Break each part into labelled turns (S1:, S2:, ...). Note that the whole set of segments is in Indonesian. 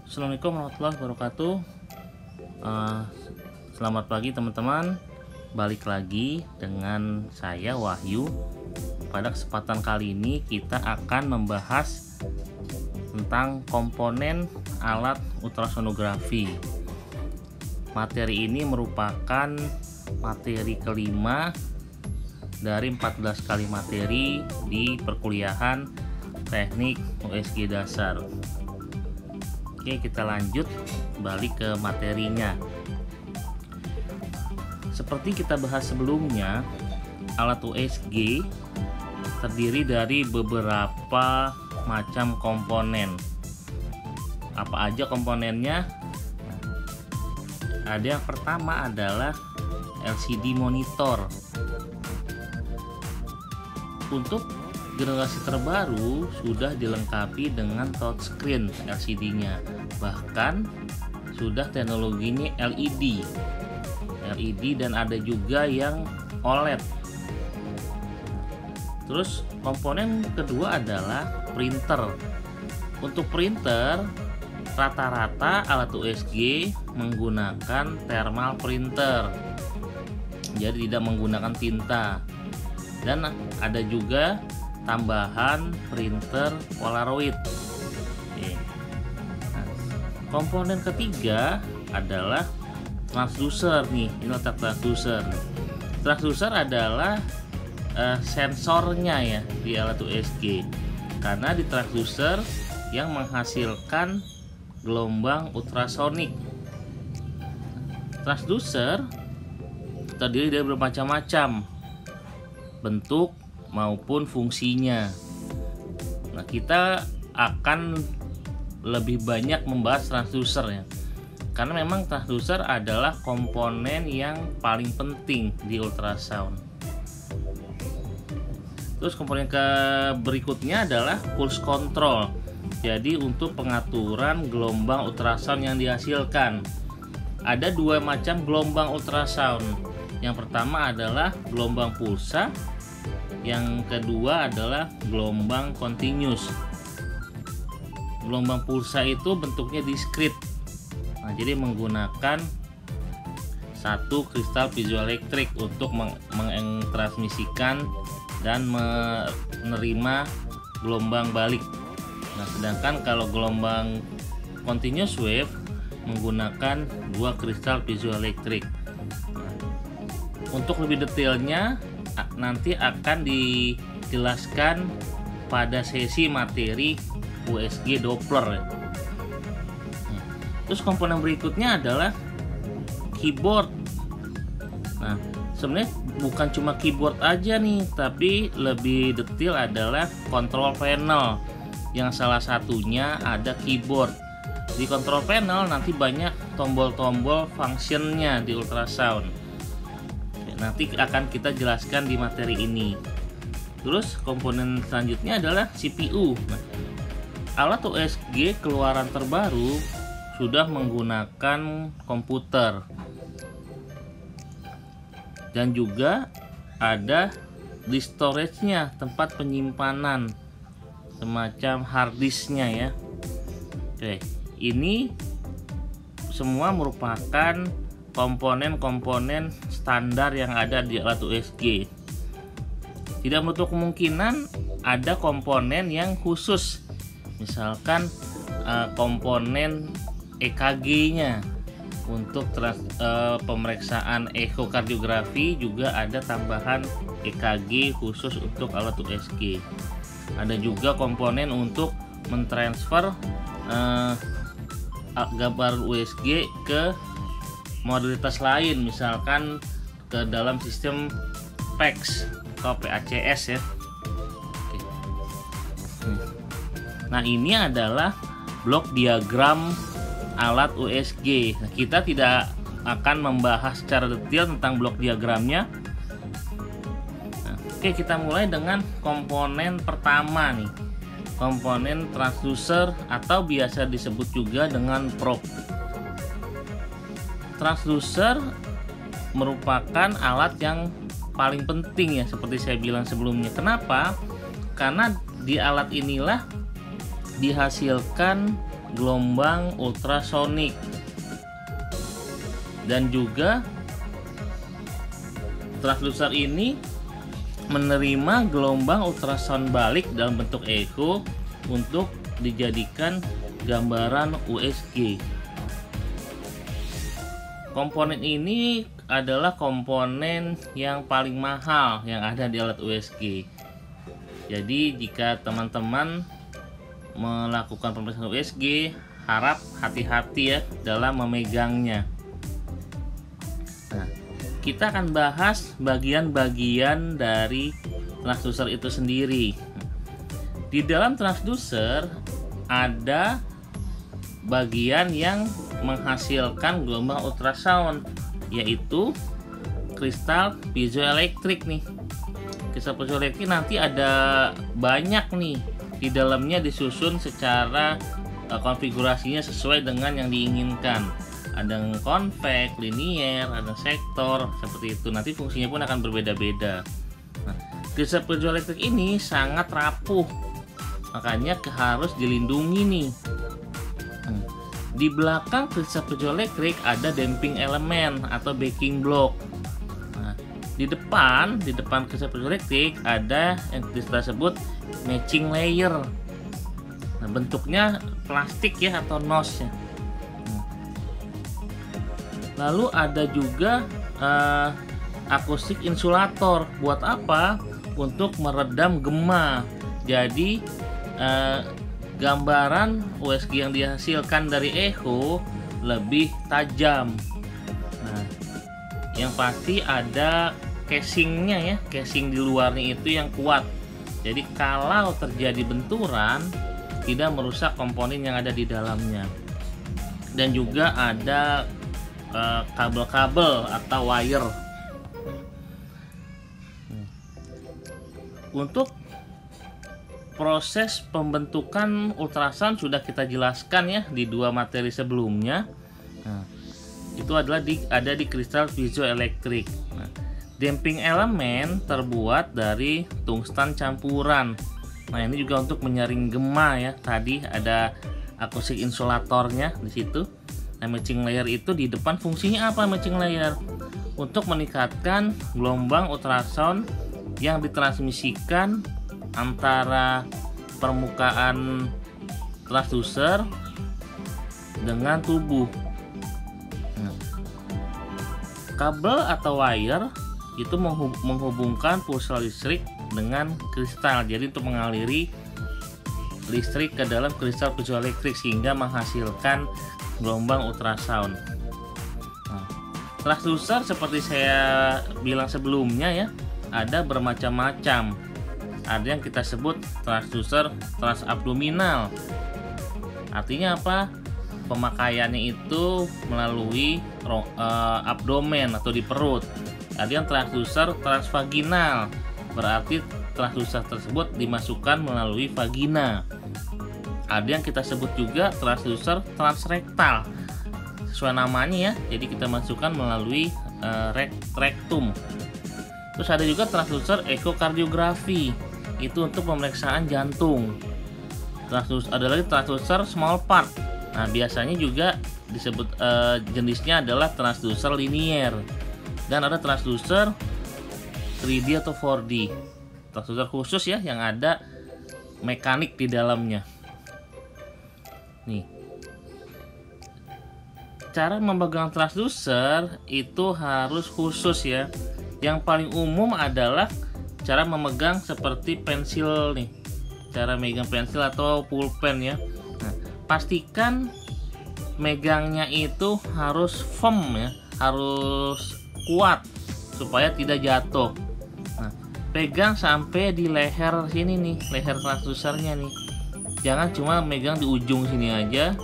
S1: Assalamualaikum warahmatullahi wabarakatuh. Selamat pagi teman-teman. Balik lagi dengan saya Wahyu. Pada kesempatan kali ini kita akan membahas tentang komponen alat ultrasonografi. Materi ini merupakan materi kelima dari 14 kali materi di perkuliahan teknik USG dasar. Oke, kita lanjut balik ke materinya. Seperti kita bahas sebelumnya, alat USG terdiri dari beberapa macam komponen. Apa aja komponennya? Ada yang pertama adalah LCD monitor. Untuk generasi terbaru sudah dilengkapi dengan touchscreen LCD-nya, bahkan sudah teknologinya LED dan ada juga yang OLED. Terus komponen kedua adalah printer. Untuk printer rata-rata alat USG menggunakan thermal printer, jadi tidak menggunakan tinta, dan ada juga tambahan printer Polaroid. Oke. Nah, komponen ketiga adalah transducer nih. Ini letak transducer. Transducer adalah sensornya ya di alat USG, karena di transducer yang menghasilkan gelombang ultrasonik. Transducer terdiri dari bermacam-macam bentuk maupun fungsinya. Nah, kita akan lebih banyak membahas transducer ya, karena memang transducer adalah komponen yang paling penting di ultrasound. Terus komponen berikutnya adalah pulse control. Jadi untuk pengaturan gelombang ultrasound yang dihasilkan. Ada dua macam gelombang ultrasound. Yang pertama adalah gelombang pulsa, yang kedua adalah gelombang continuous. Gelombang pulsa itu bentuknya diskrit. Nah, jadi menggunakan satu kristal piezoelektrik untuk mentransmisikan dan menerima gelombang balik. Nah, sedangkan kalau gelombang continuous wave menggunakan dua kristal piezoelektrik. Untuk lebih detailnya nanti akan dijelaskan pada sesi materi USG Doppler. Terus komponen berikutnya adalah keyboard. Nah, sebenarnya bukan cuma keyboard aja nih, tapi lebih detail adalah control panel, yang salah satunya ada keyboard. Di control panel nanti banyak tombol-tombol functionnya di ultrasound. Nanti akan kita jelaskan di materi ini. Terus komponen selanjutnya adalah CPU. Nah, alat USG keluaran terbaru sudah menggunakan komputer, dan juga ada di storage-nya, tempat penyimpanan, semacam hard disk-nya ya. Oke, ini semua merupakan komponen-komponen standar yang ada di alat USG. Tidak menutup kemungkinan ada komponen yang khusus, misalkan komponen EKG-nya. Untuk pemeriksaan ekokardiografi juga ada tambahan EKG khusus untuk alat USG. Ada juga komponen untuk mentransfer gambar USG ke modalitas lain, misalkan ke dalam sistem PACS atau PACS ya. Oke. Nah, ini adalah blok diagram alat USG. Nah, kita tidak akan membahas secara detail tentang blok diagramnya. Nah, oke, kita mulai dengan komponen pertama nih, komponen transducer atau biasa disebut juga dengan probe. Transducer merupakan alat yang paling penting ya, seperti saya bilang sebelumnya. Kenapa? Karena di alat inilah dihasilkan gelombang ultrasonik, dan juga transducer ini menerima gelombang ultrasound balik dalam bentuk echo untuk dijadikan gambaran USG. Komponen ini adalah komponen yang paling mahal yang ada di alat USG. Jadi jika teman-teman melakukan pemeriksaan USG, harap hati-hati ya dalam memegangnya. Nah, kita akan bahas bagian-bagian dari transducer itu sendiri. Di dalam transducer ada bagian yang menghasilkan gelombang ultrasound, yaitu kristal piezoelektrik nih. Kristal piezoelektrik nanti ada banyak nih di dalamnya, disusun secara konfigurasinya sesuai dengan yang diinginkan. Ada yang konveks, linier, ada sektor, seperti itu. Nanti fungsinya pun akan berbeda-beda. Nah, kristal piezoelektrik ini sangat rapuh, makanya harus dilindungi nih. Di belakang kristal piezoelektrik ada damping elemen atau backing block. Nah, di depan kristal piezoelektrik ada yang kita sebut matching layer. Nah, bentuknya plastik ya atau nose ya. Lalu ada juga akustik insulator. Buat apa? Untuk meredam gema. Jadi gambaran USG yang dihasilkan dari echo lebih tajam. Nah, yang pasti ada casingnya ya, casing di luarnya itu yang kuat. Jadi kalau terjadi benturan tidak merusak komponen yang ada di dalamnya. Dan juga ada kabel-kabel atau wire. Untuk proses pembentukan ultrasound sudah kita jelaskan ya di dua materi sebelumnya. Nah, itu adalah ada di kristal piezoelektrik. Nah, damping elemen terbuat dari tungsten campuran. Nah, ini juga untuk menyaring gema ya. Tadi ada akustik insulatornya di situ. Nah, matching layer itu di depan fungsinya apa? Matching layer untuk meningkatkan gelombang ultrasound yang ditransmisikan antara permukaan transducer dengan tubuh. Nah, kabel atau wire itu menghubungkan pulsa listrik dengan kristal. Jadi untuk mengaliri listrik ke dalam kristal piezoelektrik sehingga menghasilkan gelombang ultrasound. Nah, transducer seperti saya bilang sebelumnya ya, ada bermacam-macam. Ada yang kita sebut transducer transabdominal. Artinya apa? Pemakaiannya itu melalui abdomen atau di perut. Ada yang transducer transvaginal. Berarti transducer tersebut dimasukkan melalui vagina. Ada yang kita sebut juga transducer transrektal. Sesuai namanya ya. Jadi kita masukkan melalui rektum. Terus ada juga transducer ekokardiografi. Itu untuk pemeriksaan jantung. Ada lagi transducer small part. Nah, biasanya juga disebut jenisnya adalah transducer linier. Dan ada transducer 3D atau 4D. Transducer khusus ya yang ada mekanik di dalamnya. Nih. Cara memegang transducer itu harus khusus ya. Yang paling umum adalah cara memegang seperti pensil nih. Cara megang pensil atau pulpen ya. Nah, pastikan megangnya itu harus firm ya, harus kuat supaya tidak jatuh. Nah, pegang sampai di leher sini nih, leher transducernya nih. Jangan cuma megang di ujung sini aja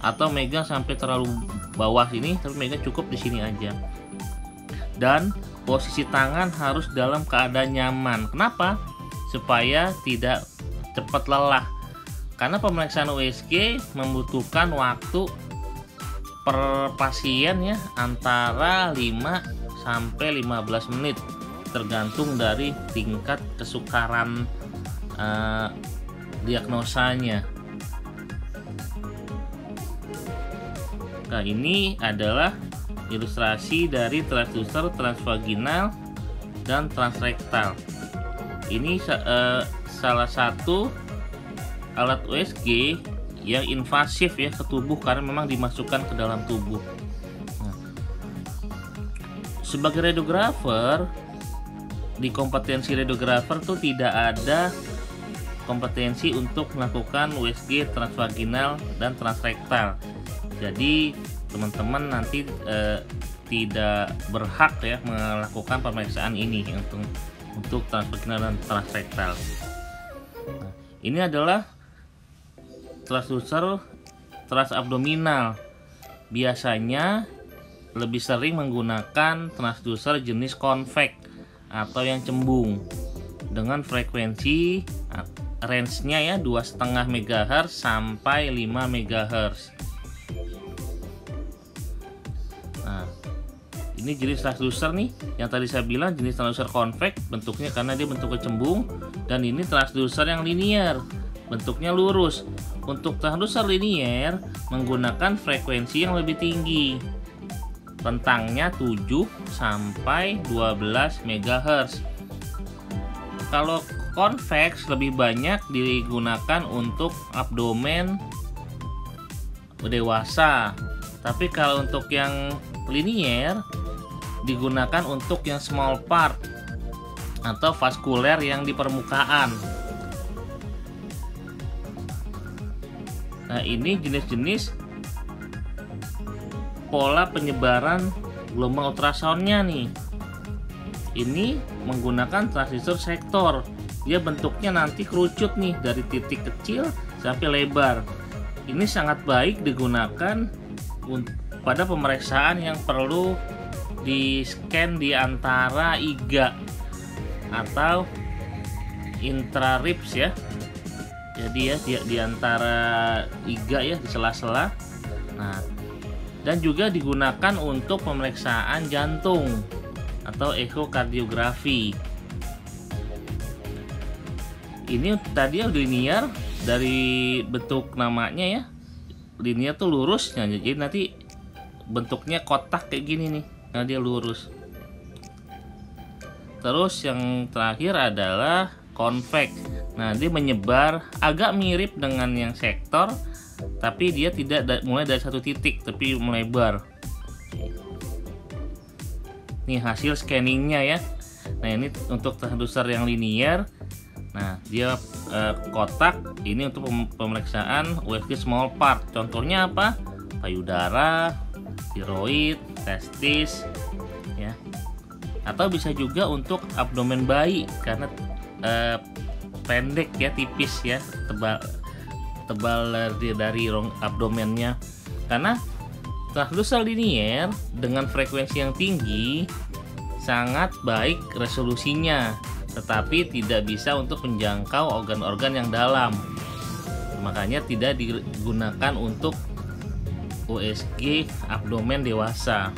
S1: atau megang sampai terlalu bawah sini, tapi megang cukup di sini aja. Dan posisi tangan harus dalam keadaan nyaman. Kenapa? Supaya tidak cepat lelah. Karena pemeriksaan USG membutuhkan waktu per pasien ya antara 5 sampai 15 menit tergantung dari tingkat kesukaran diagnosanya. Nah, ini adalah ilustrasi dari transducer transvaginal dan transrektal. Ini salah satu alat USG yang invasif ya ke tubuh karena memang dimasukkan ke dalam tubuh. Nah, sebagai radiografer, di kompetensi radiografer tuh tidak ada kompetensi untuk melakukan USG transvaginal dan transrektal. Jadi teman-teman nanti tidak berhak ya melakukan pemeriksaan ini untuk transvaginal dan transrektal. Nah, ini adalah transducer transabdominal. Biasanya lebih sering menggunakan transducer jenis konveks atau yang cembung dengan frekuensi range-nya ya 2,5 MHz sampai 5 MHz. Nah, ini jenis transducer nih yang tadi saya bilang jenis transducer konveks bentuknya karena dia bentuknya cembung, dan ini transducer yang linear bentuknya lurus. Untuk transducer linear menggunakan frekuensi yang lebih tinggi, rentangnya 7 sampai 12 MHz. Kalau konveks lebih banyak digunakan untuk abdomen dewasa, tapi kalau untuk yang linear digunakan untuk yang small part atau vaskuler yang di permukaan. Nah, ini jenis-jenis pola penyebaran gelombang ultrasoundnya nih. Ini menggunakan transducer sektor. Dia bentuknya nanti kerucut nih dari titik kecil sampai lebar. Ini sangat baik digunakan pada pemeriksaan yang perlu di scan di antara iga atau intraribs ya. Jadi ya di antara iga ya, di sela-sela. Nah, dan juga digunakan untuk pemeriksaan jantung atau ekokardiografi. Ini tadi linear dari bentuk namanya ya. Linear tuh lurus, nah, jadi nanti bentuknya kotak kayak gini nih. Nah, dia lurus. Terus yang terakhir adalah konveks. Nah, dia menyebar agak mirip dengan yang sektor, tapi dia tidak mulai dari satu titik, tapi melebar. Nih hasil scanningnya ya. Nah, ini untuk transducer yang linear. Nah, dia kotak. Ini untuk pemeriksaan USG small part. Contohnya apa? Payudara, tiroid, testis, ya. Atau bisa juga untuk abdomen bayi karena pendek ya, tipis ya, tebal dari abdomennya. Karena transducer linear dengan frekuensi yang tinggi sangat baik resolusinya, tetapi tidak bisa untuk menjangkau organ-organ yang dalam. Makanya tidak digunakan untuk USG abdomen dewasa.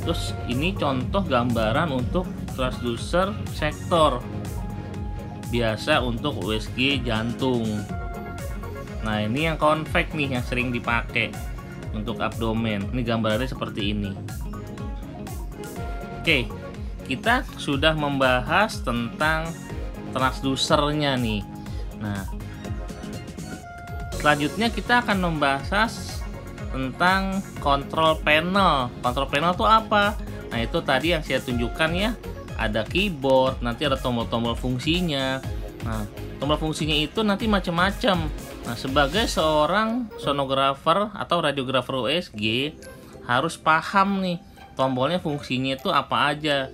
S1: Terus ini contoh gambaran untuk transducer sektor, biasa untuk USG jantung. Nah, ini yang konveks nih yang sering dipakai untuk abdomen. Ini gambarannya seperti ini. Oke, kita sudah membahas tentang transducernya nih. Nah, selanjutnya kita akan membahas tentang control panel. Control panel itu apa? Nah, itu tadi yang saya tunjukkan ya. Ada keyboard, nanti ada tombol-tombol fungsinya. Nah, tombol fungsinya itu nanti macam-macam. Nah, sebagai seorang sonografer atau radiografer USG harus paham nih tombolnya fungsinya itu apa aja,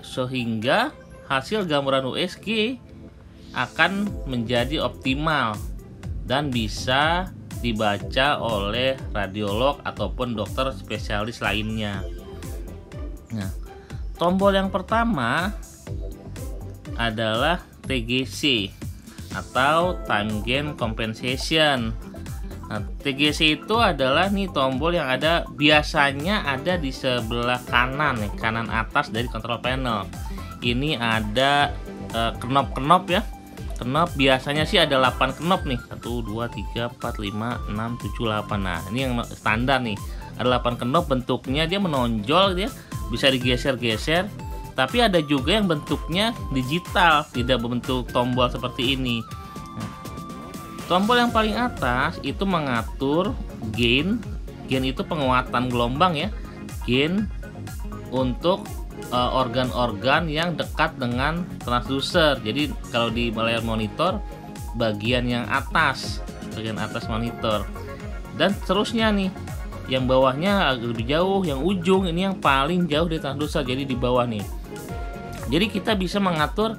S1: sehingga hasil gambaran USG akan menjadi optimal dan bisa dibaca oleh radiolog ataupun dokter spesialis lainnya. Nah, tombol yang pertama adalah TGC atau time gain compensation. Nah, TGC itu adalah nih tombol yang biasanya ada di sebelah kanan nih, kanan atas dari control panel. Ini ada knop-knop ya. Knop biasanya sih ada 8 knop nih. 1 2 3 4 5 6 7 8. Nah, ini yang standar nih. Ada 8 knop, bentuknya dia menonjol, dia bisa digeser-geser. Tapi ada juga yang bentuknya digital, tidak berbentuk tombol seperti ini. Nah, tombol yang paling atas itu mengatur gain. Gain itu penguatan gelombang ya. Gain untuk organ-organ yang dekat dengan transducer. Jadi kalau di layar monitor bagian yang atas, bagian atas monitor, dan seterusnya nih, yang bawahnya agak lebih jauh, yang ujung ini yang paling jauh dari transducer, jadi di bawah nih. Jadi kita bisa mengatur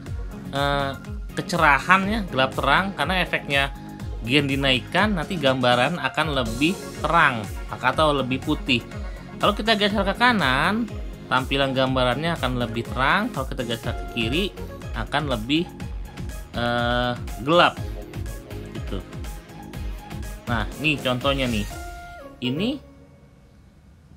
S1: kecerahan ya, gelap terang, karena efeknya gain dinaikkan nanti gambaran akan lebih terang atau lebih putih. Kalau kita geser ke kanan, tampilan gambarannya akan lebih terang. Kalau kita geser ke kiri akan lebih gelap gitu. Nah, nih contohnya nih. Ini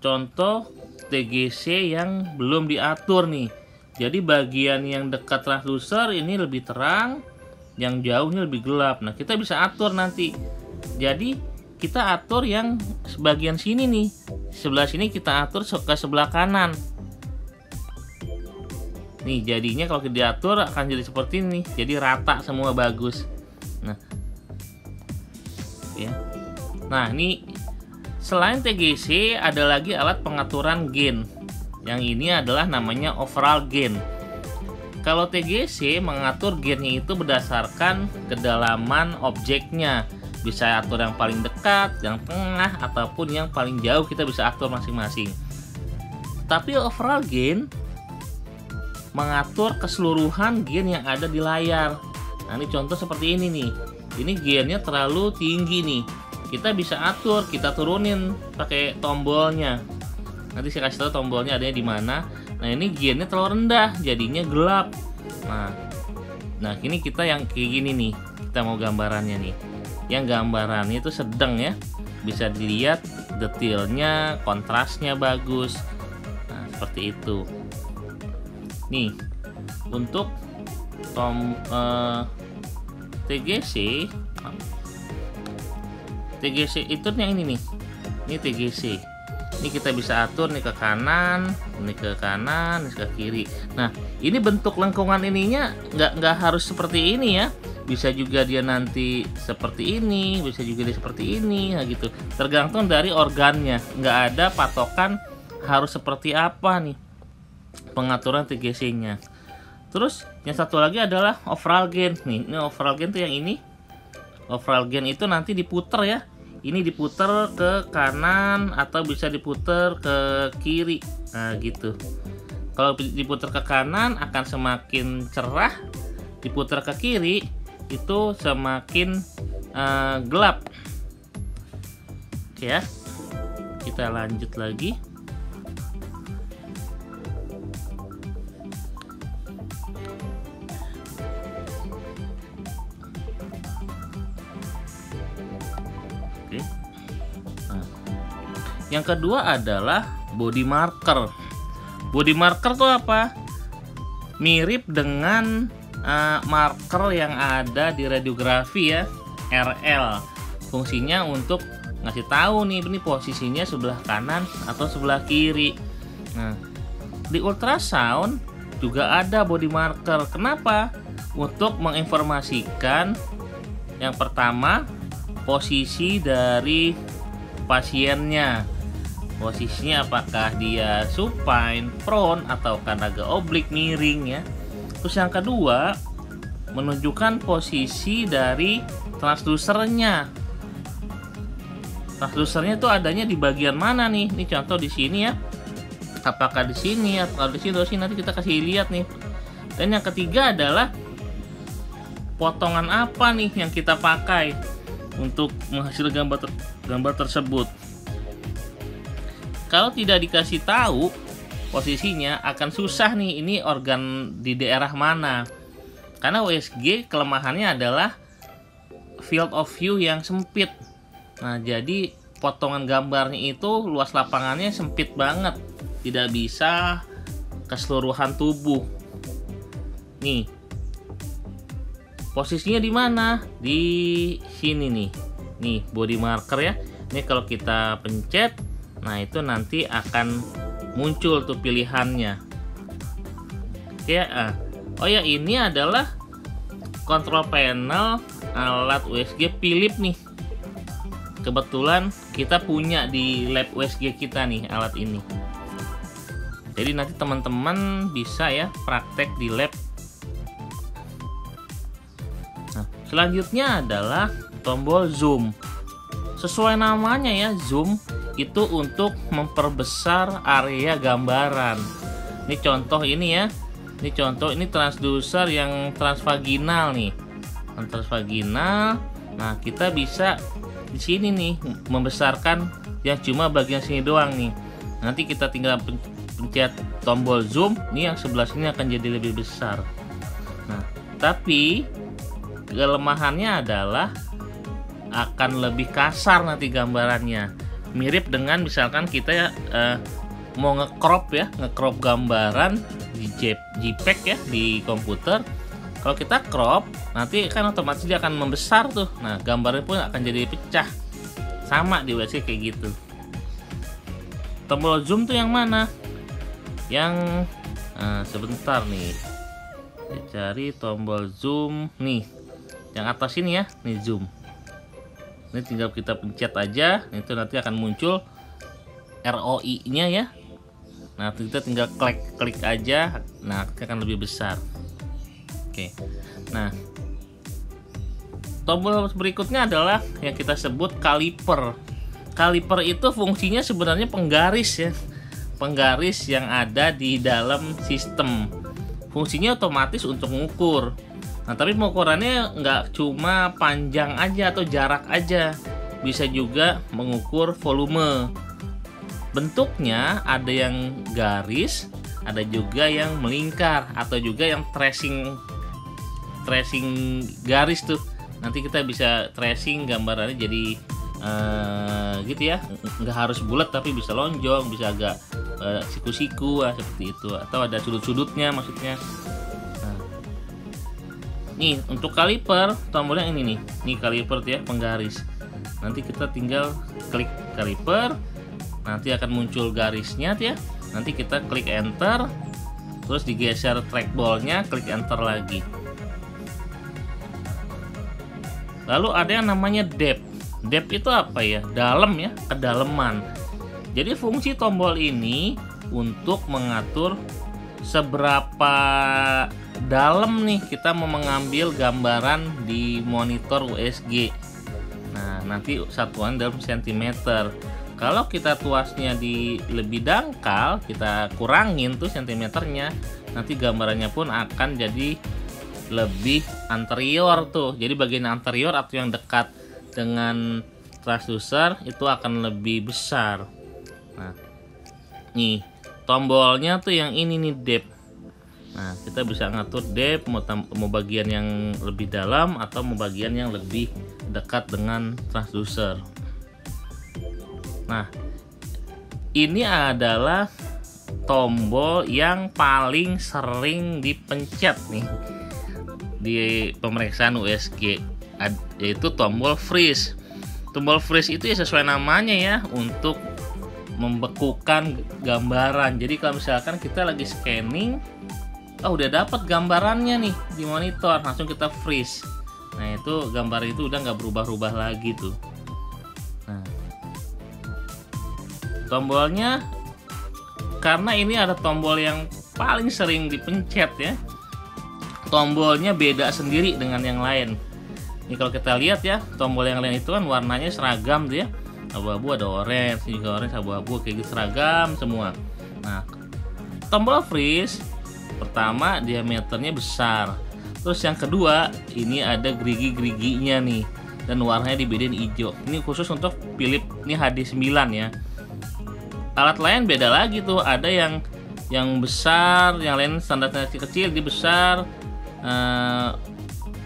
S1: contoh TGC yang belum diatur nih. Jadi bagian yang dekat transducer ini lebih terang, yang jauh ini lebih gelap. Nah, kita bisa atur nanti. Jadi kita atur yang sebagian sini nih. Sebelah sini kita atur ke sebelah kanan. Nih jadinya kalau diatur akan jadi seperti ini, jadi rata semua, bagus. Nah, ya. Nah, ini selain TGC ada lagi alat pengaturan gain. Yang ini adalah namanya overall gain. Kalau TGC mengatur gainnya itu berdasarkan kedalaman objeknya. Bisa atur yang paling dekat, yang tengah, ataupun yang paling jauh kita bisa atur masing-masing. Tapi overall gain mengatur keseluruhan gain yang ada di layar. Nah, ini contoh seperti ini nih. Ini gainnya terlalu tinggi nih. Kita bisa atur, kita turunin pakai tombolnya. Nanti saya kasih tahu tombolnya adanya di mana. Nah, ini gainnya terlalu rendah, jadinya gelap. Nah, ini kita yang kayak gini nih. Kita mau gambarannya nih. Yang gambarannya itu sedang ya. Bisa dilihat detailnya, kontrasnya bagus. Nah, seperti itu. Nih, untuk TGC itu yang ini nih. Ini TGC. Ini kita bisa atur nih ke kanan, ini ke kanan, ini ke kiri. Nah, ini bentuk lengkungan ininya nggak harus seperti ini ya. Bisa juga dia nanti seperti ini, bisa juga dia seperti ini, nah gitu. Tergantung dari organnya. Nggak ada patokan harus seperti apa nih pengaturan TGC-nya. Terus yang satu lagi adalah overall gain. Nih, ini overall gain tuh yang ini. Overall gain itu nanti diputer ya. Ini diputer ke kanan atau bisa diputer ke kiri. Nah, gitu. Kalau diputer ke kanan akan semakin cerah, diputer ke kiri itu semakin gelap. Oke ya. Kita lanjut lagi. Yang kedua adalah body marker. Body marker tuh apa? Mirip dengan marker yang ada di radiografi ya, RL. Fungsinya untuk ngasih tahu nih, ini posisinya sebelah kanan atau sebelah kiri. Nah, di ultrasound juga ada body marker. Kenapa? Untuk menginformasikan yang pertama posisi dari pasiennya. Posisinya apakah dia supine, prone, atau kan agak oblik, miring ya. Terus yang kedua, menunjukkan posisi dari transducernya. Transducernya itu adanya di bagian mana nih? Ini contoh di sini ya. Apakah di sini atau di sini? Nanti kita kasih lihat nih. Dan yang ketiga adalah potongan apa nih yang kita pakai untuk menghasilkan gambar tersebut. Kalau tidak dikasih tahu posisinya akan susah nih, ini organ di daerah mana. Karena USG kelemahannya adalah field of view yang sempit. Nah, jadi potongan gambarnya itu luas lapangannya sempit banget, tidak bisa keseluruhan tubuh. Nih, posisinya di mana? Di sini nih. Nih body marker ya. Ini kalau kita pencet, nah itu nanti akan muncul tuh pilihannya. Oke, oh ya, ini adalah control panel alat USG Philips nih. Kebetulan kita punya di lab USG kita nih alat ini. Jadi nanti teman-teman bisa ya praktek di lab. Nah, selanjutnya adalah tombol zoom. Sesuai namanya ya, zoom itu untuk memperbesar area gambaran. Ini contoh ini ya. Ini contoh, ini transducer yang transvaginal nih. Transvaginal. Nah, kita bisa di sini nih membesarkan yang cuma bagian sini doang nih. Nanti kita tinggal pencet tombol zoom, nih yang sebelah sini akan jadi lebih besar. Nah, tapi kelemahannya adalah akan lebih kasar nanti gambarannya. Mirip dengan misalkan kita mau nge-crop ya, nge-crop gambaran di JPEG ya di komputer. Kalau kita crop, nanti kan otomatis dia akan membesar tuh. Nah, gambarnya pun akan jadi pecah. Sama di USG kayak gitu. Tombol zoom tuh yang mana? Yang sebentar nih. Kita cari tombol zoom nih. Yang atas ini ya, nih zoom. Ini tinggal kita pencet aja, itu nanti akan muncul ROI-nya ya. Nah, kita tinggal klik aja, nah akan lebih besar. Oke. Nah, tombol berikutnya adalah yang kita sebut kaliper. Kaliper itu fungsinya sebenarnya penggaris ya. Penggaris yang ada di dalam sistem. Fungsinya otomatis untuk mengukur. Nah, tapi pengukurannya nggak cuma panjang aja atau jarak aja, bisa juga mengukur volume. Bentuknya ada yang garis, ada juga yang melingkar, atau juga yang tracing garis tuh. Nanti kita bisa tracing gambarannya jadi gitu ya, nggak harus bulat tapi bisa lonjong, bisa agak siku-siku seperti itu, atau ada sudut-sudutnya maksudnya. Nih untuk kaliper, tombolnya ini nih. Nih kaliper ya, penggaris. Nanti kita tinggal klik kaliper, nanti akan muncul garisnya ya. Nanti kita klik enter, terus digeser trackballnya, klik enter lagi. Lalu ada yang namanya depth. Depth itu apa ya? Dalam ya, kedalaman. Jadi fungsi tombol ini untuk mengatur seberapa dalam nih kita mau mengambil gambaran di monitor USG. Nah, nanti satuan dalam sentimeter. Kalau kita tuasnya di lebih dangkal, kita kurangin tuh sentimeternya, nanti gambarannya pun akan jadi lebih anterior tuh. Jadi bagian anterior atau yang dekat dengan transducer itu akan lebih besar. Nah, nih tombolnya tuh yang ini nih, depth. Nah, kita bisa ngatur depth mau bagian yang lebih dalam atau mau bagian yang lebih dekat dengan transducer. Nah, ini adalah tombol yang paling sering dipencet nih di pemeriksaan USG, yaitu tombol freeze. Tombol freeze itu ya sesuai namanya ya, untuk membekukan gambaran. Jadi kalau misalkan kita lagi scanning, udah dapat gambarannya nih di monitor, langsung kita freeze. Nah, itu gambar itu udah nggak berubah-ubah lagi tuh. Nah, tombolnya, karena ini ada tombol yang paling sering dipencet ya, tombolnya beda sendiri dengan yang lain. Ini kalau kita lihat ya, tombol yang lain itu kan warnanya seragam tuh ya, abu-abu, ada orange juga, orange, abu-abu, kayak gitu seragam semua. Nah, tombol freeze pertama diameternya besar, terus yang kedua ini ada gerigi-geriginya nih, dan warnanya dibedain hijau. Ini khusus untuk Philips, ini HD9 ya. Alat lain beda lagi tuh, ada yang besar, yang lain standarnya kecil, dia besar,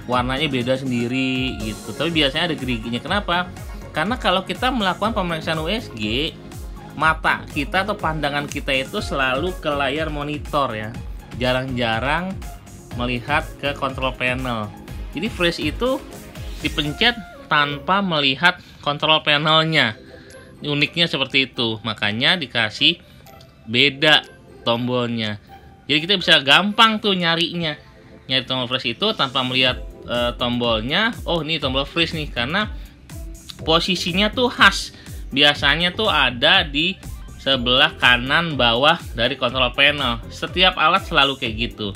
S1: warnanya beda sendiri gitu. Tapi biasanya ada geriginya. Kenapa? Karena kalau kita melakukan pemeriksaan USG, mata kita atau pandangan kita itu selalu ke layar monitor ya, jarang-jarang melihat ke control panel. Jadi freeze itu dipencet tanpa melihat kontrol panelnya. Uniknya seperti itu, makanya dikasih beda tombolnya. Jadi kita bisa gampang tuh nyari tombol freeze itu tanpa melihat tombolnya. Oh, ini tombol freeze nih, karena posisinya tuh khas. Biasanya tuh ada di sebelah kanan bawah dari kontrol panel. Setiap alat selalu kayak gitu.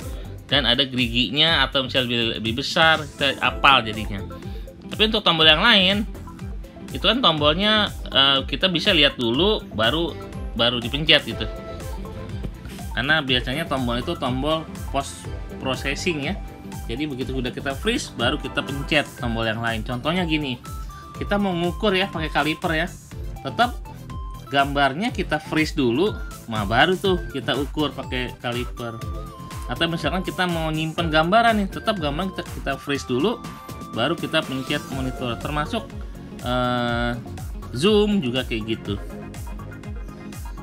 S1: Dan ada geriginya atau misalnya lebih besar, kita apal jadinya. Tapi untuk tombol yang lain, itu kan tombolnya kita bisa lihat dulu baru dipencet gitu. Karena biasanya tombol itu tombol post processing ya. Jadi begitu udah kita freeze baru kita pencet tombol yang lain. Contohnya gini, kita mau ngukur ya pakai kaliper ya. Tetap gambarnya kita freeze dulu, baru tuh kita ukur pakai kaliper. Atau misalkan kita mau nyimpen gambaran nih, tetap gambar kita freeze dulu, baru kita pencet monitor. Termasuk zoom juga kayak gitu.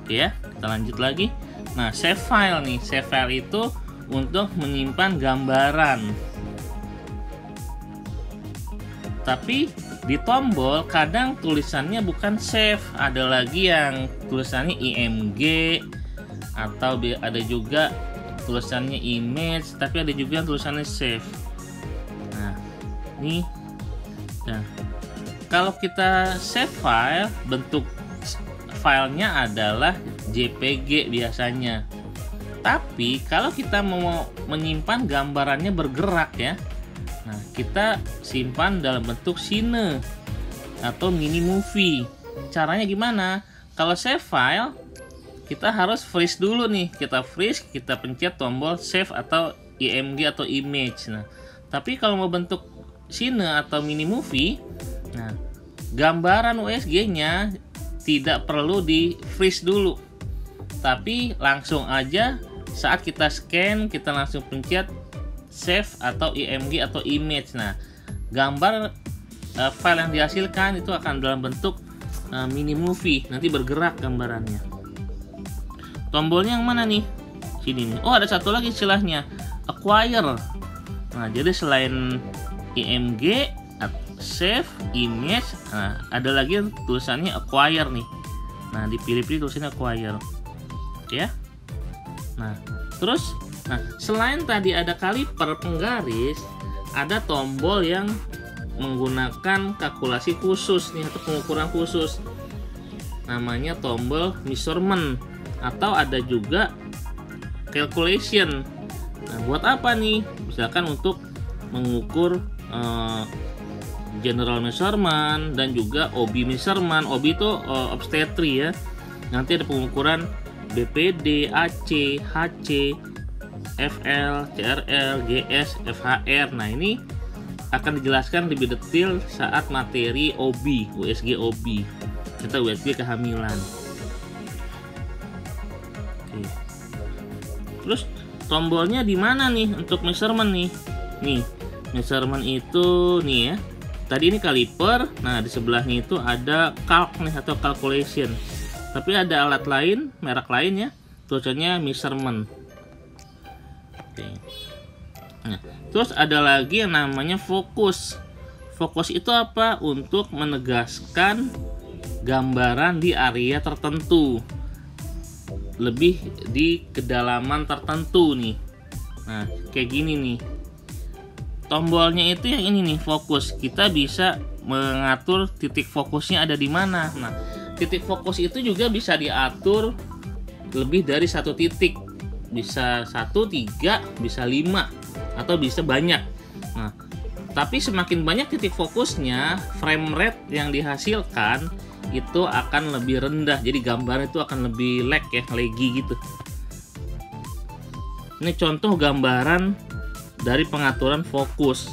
S1: Oke ya, kita lanjut lagi. Nah, save file nih, save file itu untuk menyimpan gambaran. Tapi di tombol kadang tulisannya bukan save, ada lagi yang tulisannya img, atau ada juga tulisannya image, tapi ada juga yang tulisannya save. Nah, ini. Nah, kalau kita save file, bentuk filenya adalah JPG biasanya. Tapi kalau kita mau menyimpan gambarannya bergerak ya, nah kita simpan dalam bentuk scene atau mini movie. Caranya gimana? Kalau save file, kita harus freeze dulu nih. Kita freeze, kita pencet tombol save atau img atau image. Nah, tapi kalau mau bentuk scene atau mini movie, nah, gambaran USG-nya tidak perlu di freeze dulu, tapi langsung aja saat kita scan kita langsung pencet save atau img atau image. Nah, gambar file yang dihasilkan itu akan dalam bentuk mini movie, nanti bergerak gambarannya. Tombolnya yang mana nih? Sini nih. Oh, ada satu lagi istilahnya, acquire. Nah, jadi selain img, save, image, nah ada lagi tulisannya acquire nih. Nah, dipilih-pilih tulisannya acquire ya. Nah, terus selain tadi ada kaliper penggaris, ada tombol yang menggunakan kalkulasi khusus nih atau pengukuran khusus, namanya tombol measurement, atau ada juga calculation. Nah, buat apa nih? Misalkan untuk mengukur general measurement dan juga OB measurement. OB itu obstetri ya. Nanti ada pengukuran BPD, AC, HC, FL, CRL, GS, FHR. Nah, ini akan dijelaskan lebih detail saat materi OB, USG OB atau USG kehamilan. Oke. Terus tombolnya di mana nih untuk measurement nih? Nih, measurement itu nih ya. Tadi ini kaliper, nah di sebelahnya itu ada calc nih atau calculation. Tapi ada alat lain, merek lain ya, tulisannya measurement. Oke. Nah, terus ada lagi yang namanya fokus. Fokus itu apa? Untuk menegaskan gambaran di area tertentu, lebih di kedalaman tertentu nih. Nah, kayak gini nih. Tombolnya itu yang ini nih, fokus. Kita bisa mengatur titik fokusnya ada di mana. Nah, titik fokus itu juga bisa diatur lebih dari satu titik. Bisa 1, 3, bisa 5, atau bisa banyak. Nah, tapi semakin banyak titik fokusnya, frame rate yang dihasilkan itu akan lebih rendah. Jadi gambar itu akan lebih lag ya, laggy gitu. Ini contoh gambaran dari pengaturan fokus.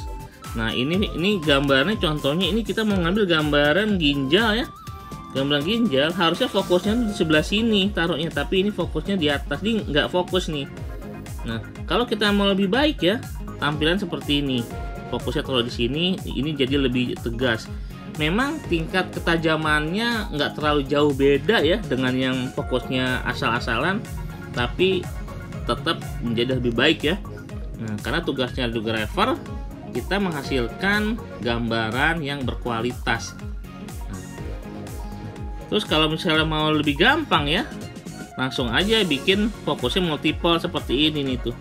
S1: Nah, ini gambarnya, contohnya ini kita mau ngambil gambaran ginjal ya. Gambaran ginjal harusnya fokusnya di sebelah sini taruhnya, tapi ini fokusnya di atas, ini nggak fokus nih. Nah, kalau kita mau lebih baik ya, tampilan seperti ini. Fokusnya taruh di sini, ini jadi lebih tegas. Memang tingkat ketajamannya nggak terlalu jauh beda ya dengan yang fokusnya asal-asalan, tapi tetap menjadi lebih baik ya. Nah, karena tugasnya videographer kita menghasilkan gambaran yang berkualitas. Nah, terus kalau misalnya mau lebih gampang ya, langsung aja bikin fokusnya multiple seperti ini nih tuh.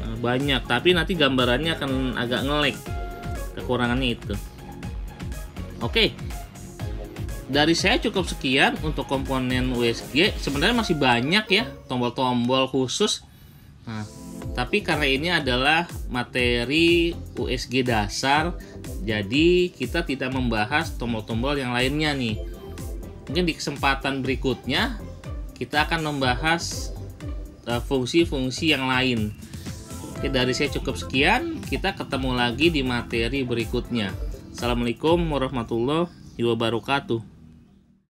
S1: Nah, banyak, tapi nanti gambarannya akan agak nge-lag. Kekurangannya itu. Oke. Dari saya cukup sekian untuk komponen USG. Sebenarnya masih banyak ya tombol-tombol khusus. Nah, tapi karena ini adalah materi USG dasar, jadi kita tidak membahas tombol-tombol yang lainnya nih. Mungkin di kesempatan berikutnya kita akan membahas fungsi-fungsi yang lain. Oke, dari saya cukup sekian. Kita ketemu lagi di materi berikutnya. Assalamualaikum warahmatullahi wabarakatuh.